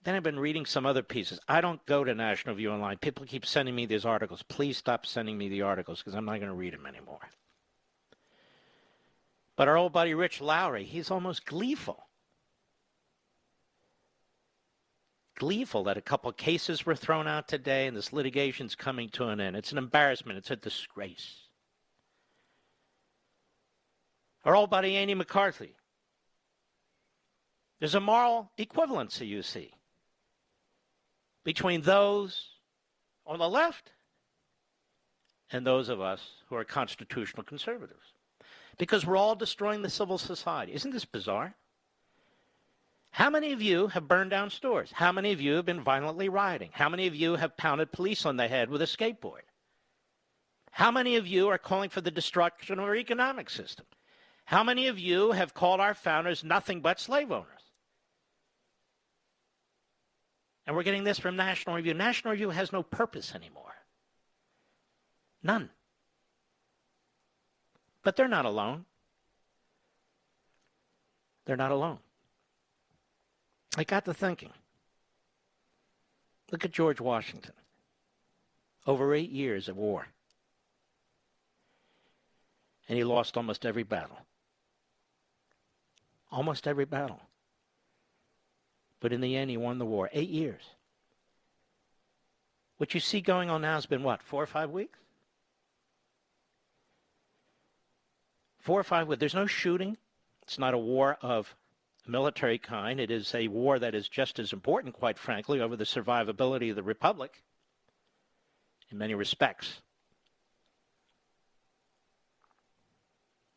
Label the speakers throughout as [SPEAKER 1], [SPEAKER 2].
[SPEAKER 1] Then I've been reading some other pieces. I don't go to National Review Online. People keep sending me these articles. Please stop sending me the articles because I'm not going to read them anymore. But our old buddy Rich Lowry, he's almost gleeful. Gleeful that a couple of cases were thrown out today and this litigation's coming to an end. It's an embarrassment. It's a disgrace. Our old buddy Andy McCarthy. There's a moral equivalency, you see, between those on the left and those of us who are constitutional conservatives. Because we're all destroying the civil society. Isn't this bizarre? How many of you have burned down stores? How many of you have been violently rioting? How many of you have pounded police on the head with a skateboard? How many of you are calling for the destruction of our economic system? How many of you have called our founders nothing but slave owners? And we're getting this from National Review. National Review has no purpose anymore. None. But they're not alone. They're not alone. I got to thinking. Look at George Washington. Over 8 years of war. And he lost almost every battle. Almost every battle. But in the end, he won the war. 8 years. What you see going on now has been what, 4 or 5 weeks? 4 or 5 weeks. There's no shooting. It's not a war of military kind. It is a war that is just as important, quite frankly, over the survivability of the republic in many respects.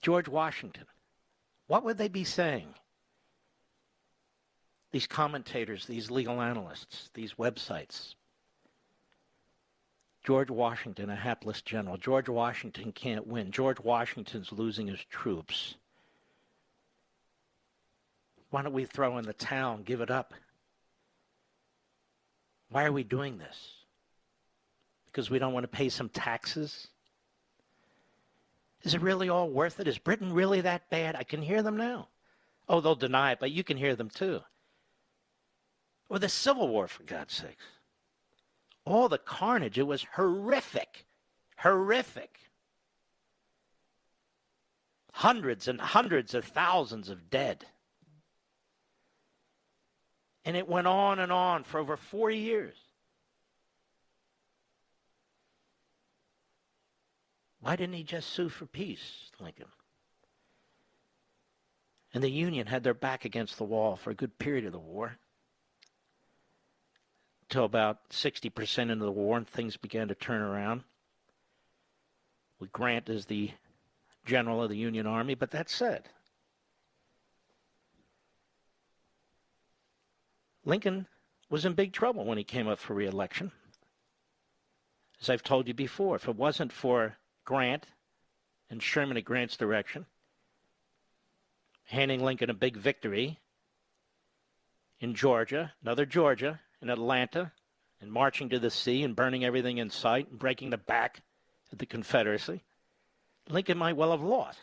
[SPEAKER 1] George Washington. What would they be saying? These commentators, these legal analysts, these websites. George Washington, a hapless general. George Washington can't win. George Washington's losing his troops. Why don't we throw in the towel and give it up? Why are we doing this? Because we don't want to pay some taxes? Is it really all worth it? Is Britain really that bad? I can hear them now. Oh, they'll deny it, but you can hear them too. Or the Civil War, for God's sakes. All the carnage, it was horrific. Horrific. Hundreds and hundreds of thousands of dead. And it went on for over 4 years. Why didn't he just sue for peace, Lincoln? And the Union had their back against the wall for a good period of the war. Until about 60% into the war and things began to turn around. With Grant as the general of the Union Army, but that said, Lincoln was in big trouble when he came up for re-election. As I've told you before, if it wasn't for Grant and Sherman at Grant's direction, handing Lincoln a big victory in Georgia, another Georgia, in Atlanta, and marching to the sea and burning everything in sight and breaking the back of the Confederacy, Lincoln might well have lost.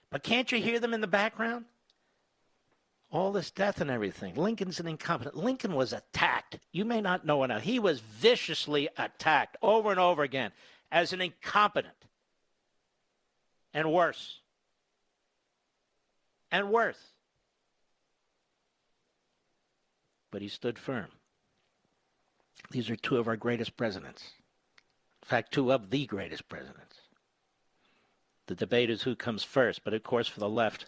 [SPEAKER 1] But can't you hear them in the background? All this death and everything. Lincoln's an incompetent. Lincoln was attacked. You may not know it now. He was viciously attacked over and over again as an incompetent. And worse. And worse. But he stood firm. These are two of our greatest presidents. In fact, two of the greatest presidents. The debate is who comes first, but of course for the left,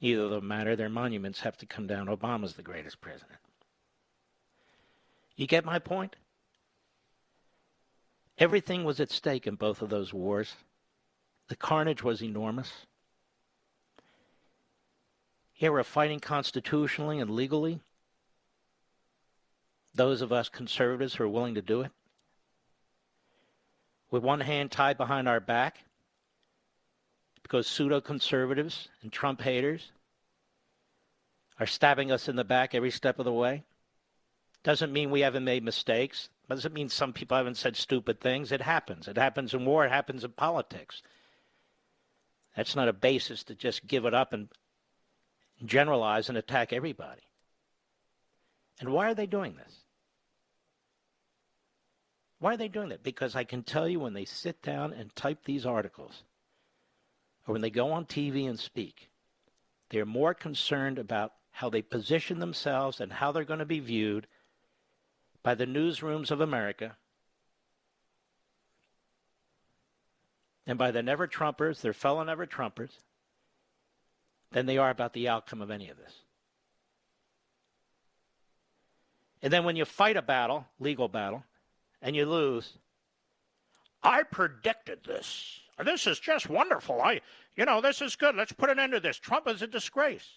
[SPEAKER 1] neither of them matter. Their monuments have to come down. Obama's the greatest president. You get my point? Everything was at stake in both of those wars. The carnage was enormous. Here we're fighting constitutionally and legally. Those of us conservatives who are willing to do it. With one hand tied behind our back, because pseudo-conservatives and Trump haters are stabbing us in the back every step of the way. Doesn't mean we haven't made mistakes. Doesn't mean some people haven't said stupid things. It happens. It happens in war. It happens in politics. That's not a basis to just give it up and generalize and attack everybody. And why are they doing this? Why are they doing that? Because I can tell you when they sit down and type these articles, or when they go on TV and speak, they're more concerned about how they position themselves and how they're going to be viewed by the newsrooms of America and by the never-Trumpers, their fellow never-Trumpers, than they are about the outcome of any of this. And then when you fight a battle, legal battle, and you lose, I predicted this. This is just wonderful. This is good. Let's put an end to this. Trump is a disgrace.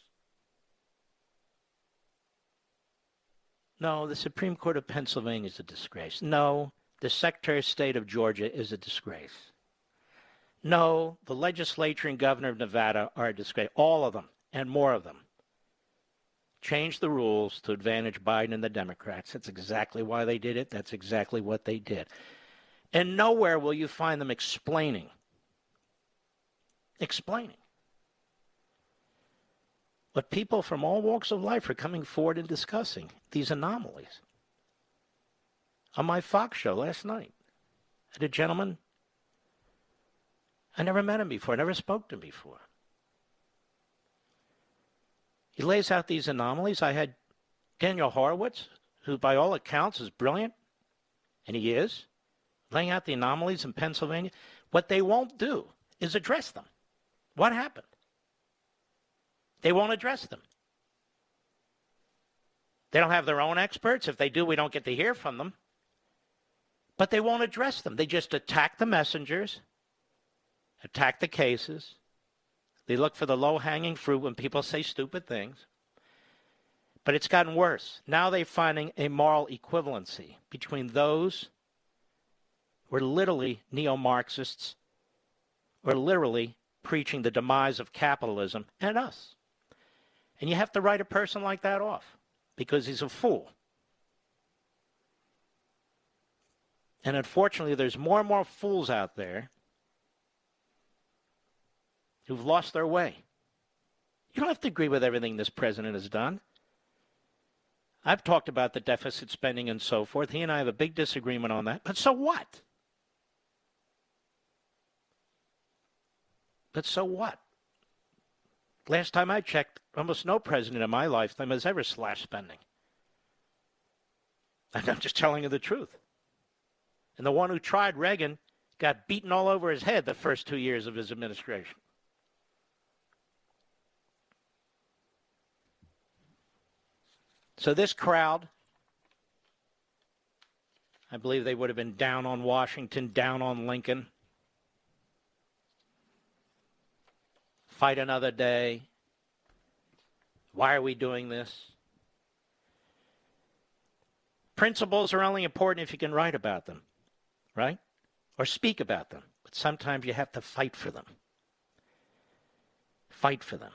[SPEAKER 1] No, the Supreme Court of Pennsylvania is a disgrace. No, the Secretary of State of Georgia is a disgrace. No, the legislature and governor of Nevada are a disgrace. All of them, and more of them. Change the rules to advantage Biden and the Democrats. That's exactly why they did it. That's exactly what they did. And nowhere will you find them explaining but people from all walks of life are coming forward and discussing these anomalies. On my Fox show last night, I had a gentleman, I never met him before, never spoke to him before. He lays out these anomalies. I had Daniel Horowitz, who by all accounts is brilliant, and he is, laying out the anomalies in Pennsylvania. What they won't do is address them. What happened? They won't address them. They don't have their own experts. If they do, we don't get to hear from them. But they won't address them. They just attack the messengers, attack the cases. They look for the low-hanging fruit when people say stupid things. But it's gotten worse. Now they're finding a moral equivalency between those who are literally neo-Marxists or literally preaching the demise of capitalism and us. And you have to write a person like that off because he's a fool. And unfortunately, there's more and more fools out there who've lost their way. You don't have to agree with everything this president has done. I've talked about the deficit spending and so forth. He and I have a big disagreement on that. But so what? But so what? Last time I checked, almost no president in my lifetime has ever slashed spending. And I'm just telling you the truth. And the one who tried, Reagan, got beaten all over his head the first 2 years of his administration. So this crowd, I believe they would have been down on Washington, down on Lincoln. Fight another day. Why are we doing this? Principles are only important if you can write about them, right? Or speak about them. But sometimes you have to fight for them. Fight for them.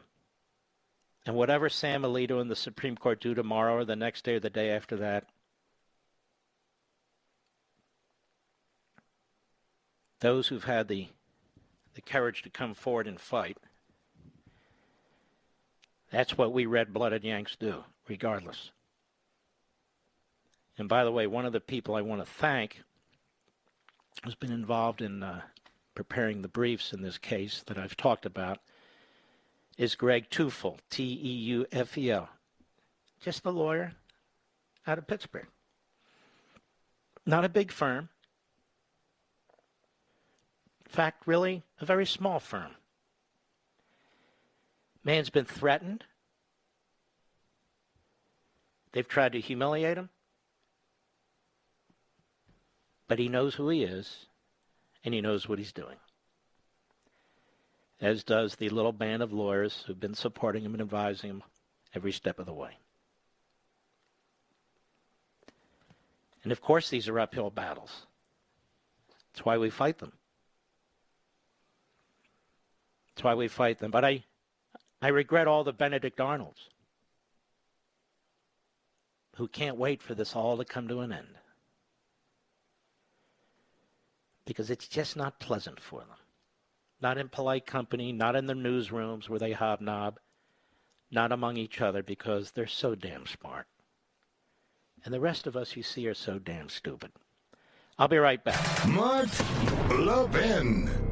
[SPEAKER 1] And whatever Sam Alito and the Supreme Court do tomorrow or the next day or the day after that, those who've had the courage to come forward and fight, that's what we red-blooded Yanks do, regardless. And by the way, one of the people I want to thank who's been involved in preparing the briefs in this case that I've talked about is Greg Teufel, Teufel, just a lawyer out of Pittsburgh. Not a big firm. In fact, really a very small firm. Man's been threatened. They've tried to humiliate him. But he knows who he is, and he knows what he's doing. As does the little band of lawyers who've been supporting him and advising him every step of the way. And of course, these are uphill battles. That's why we fight them. That's why we fight them. But I regret all the Benedict Arnolds who can't wait for this all to come to an end. Because it's just not pleasant for them. Not in polite company, not in the newsrooms where they hobnob, not among each other because they're so damn smart. And the rest of us, you see, are so damn stupid. I'll be right back.
[SPEAKER 2] Mark Levin.